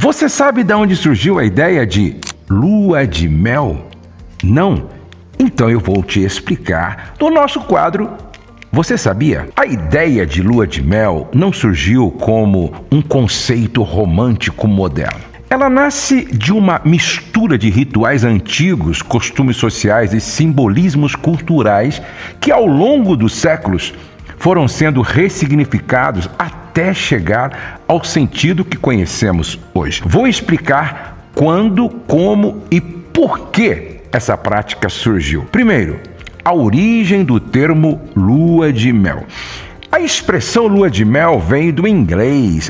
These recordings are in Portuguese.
Você sabe de onde surgiu a ideia de lua de mel? Não? Então eu vou te explicar no nosso quadro Você Sabia? A ideia de lua de mel não surgiu como um conceito romântico moderno. Ela nasce de uma mistura de rituais antigos, costumes sociais e simbolismos culturais que ao longo dos séculos foram sendo ressignificados até chegar ao sentido que conhecemos hoje. Vou explicar quando, como e por que essa prática surgiu. Primeiro, a origem do termo lua de mel. A expressão lua de mel vem do inglês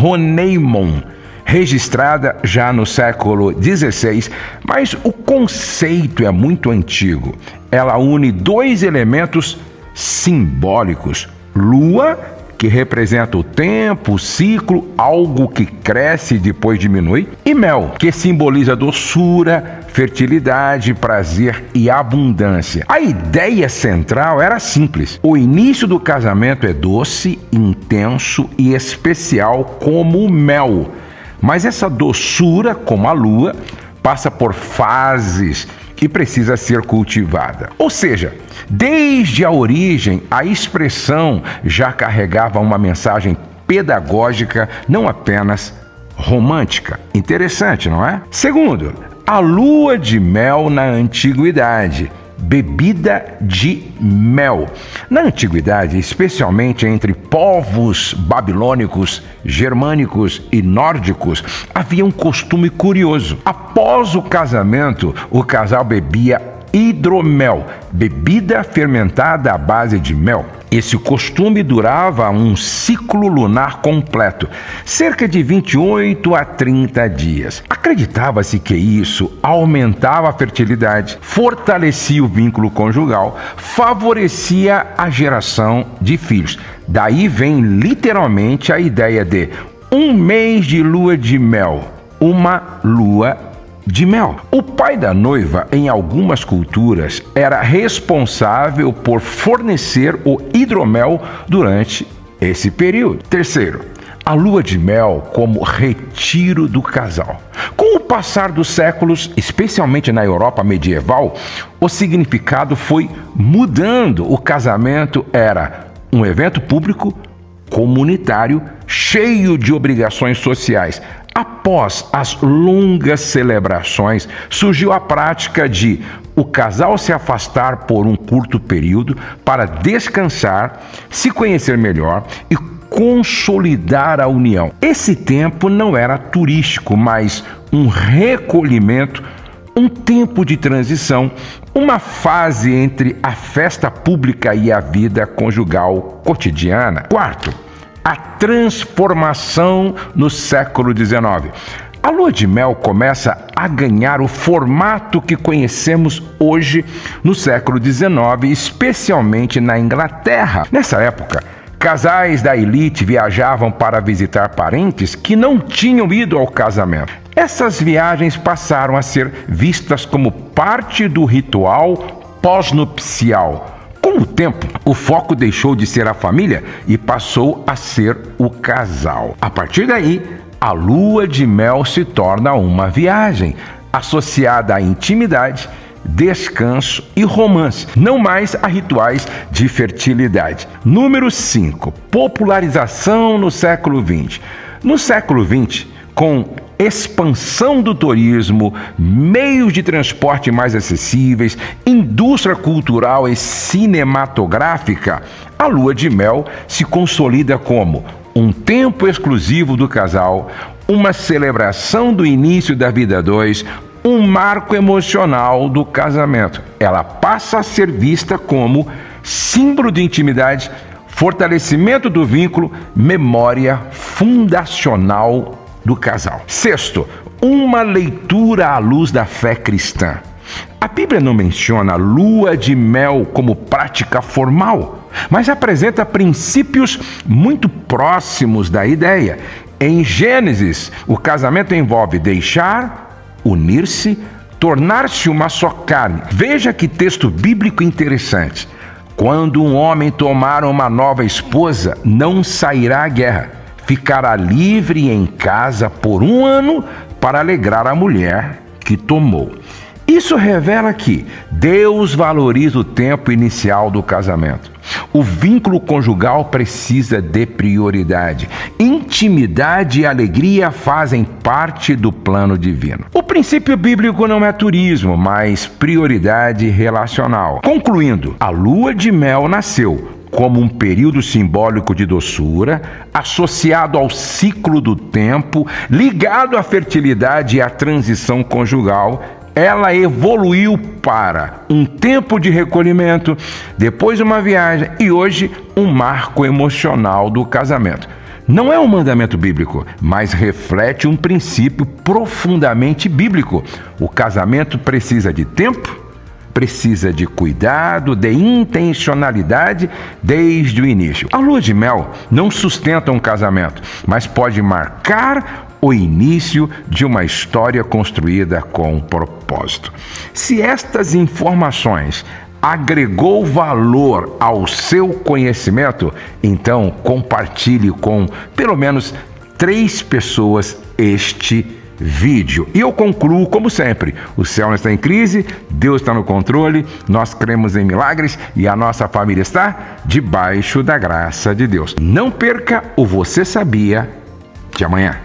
honeymoon, registrada já no século XVI, mas o conceito é muito antigo. Ela une dois elementos simbólicos: lua, que representa o tempo, o ciclo, algo que cresce e depois diminui, e mel, que simboliza doçura, fertilidade, prazer e abundância. A ideia central era simples: o início do casamento é doce, intenso e especial como o mel, mas essa doçura, como a lua, passa por fases e precisa ser cultivada. Ou seja, desde a origem, a expressão já carregava uma mensagem pedagógica, não apenas romântica. Interessante, não é? Segundo, a lua de mel na antiguidade. Bebida de mel. Na antiguidade, especialmente entre povos babilônicos, germânicos e nórdicos, havia um costume curioso. Após o casamento, o casal bebia hidromel, bebida fermentada à base de mel. Esse costume durava um ciclo lunar completo, cerca de 28 a 30 dias. Acreditava-se que isso aumentava a fertilidade, fortalecia o vínculo conjugal, favorecia a geração de filhos. Daí vem literalmente a ideia de um mês de lua de mel, uma lua de mel. O pai da noiva, em algumas culturas, era responsável por fornecer o hidromel durante esse período. Terceiro, a lua de mel como retiro do casal. Com o passar dos séculos, especialmente na Europa medieval, o significado foi mudando. O casamento era um evento público, comunitário, cheio de obrigações sociais. Após as longas celebrações, surgiu a prática de o casal se afastar por um curto período para descansar, se conhecer melhor e consolidar a união. Esse tempo não era turístico, mas um recolhimento, um tempo de transição, uma fase entre a festa pública e a vida conjugal cotidiana. Quarto, a transformação no século XIX. A lua de mel começa a ganhar o formato que conhecemos hoje no século XIX, especialmente na Inglaterra. Nessa época, casais da elite viajavam para visitar parentes que não tinham ido ao casamento. Essas viagens passaram a ser vistas como parte do ritual pós-nupcial. Com o tempo, o foco deixou de ser a família e passou a ser o casal. A partir daí, a lua de mel se torna uma viagem associada à intimidade, descanso e romance, não mais a rituais de fertilidade. Número 5. Popularização no século XX. No século XX, com expansão do turismo, meios de transporte mais acessíveis, indústria cultural e cinematográfica, a lua de mel se consolida como um tempo exclusivo do casal, uma celebração do início da vida a dois, um marco emocional do casamento. Ela passa a ser vista como símbolo de intimidade, fortalecimento do vínculo, memória fundacional do casal. Sexto, uma leitura à luz da fé cristã. A Bíblia não menciona a lua de mel como prática formal, mas apresenta princípios muito próximos da ideia. Em Gênesis, o casamento envolve deixar, unir-se, tornar-se uma só carne. Veja que texto bíblico interessante. Quando um homem tomar uma nova esposa, não sairá à guerra. ficará livre em casa por 1 ano para alegrar a mulher que tomou. Isso revela que Deus valoriza o tempo inicial do casamento. O vínculo conjugal precisa de prioridade. Intimidade e alegria fazem parte do plano divino. O princípio bíblico não é turismo, mas prioridade relacional. Concluindo, a lua de mel nasceu como um período simbólico de doçura, associado ao ciclo do tempo, ligado à fertilidade e à transição conjugal. Ela evoluiu para um tempo de recolhimento, depois uma viagem e hoje um marco emocional do casamento. Não é um mandamento bíblico, mas reflete um princípio profundamente bíblico. O casamento precisa de tempo, precisa de cuidado, de intencionalidade desde o início. A lua de mel não sustenta um casamento, mas pode marcar o início de uma história construída com propósito. Se estas informações agregou valor ao seu conhecimento, então compartilhe com pelo menos 3 pessoas este vídeo. E eu concluo, como sempre, o céu não está em crise, Deus está no controle, nós cremos em milagres e a nossa família está debaixo da graça de Deus. Não perca o Você Sabia de amanhã.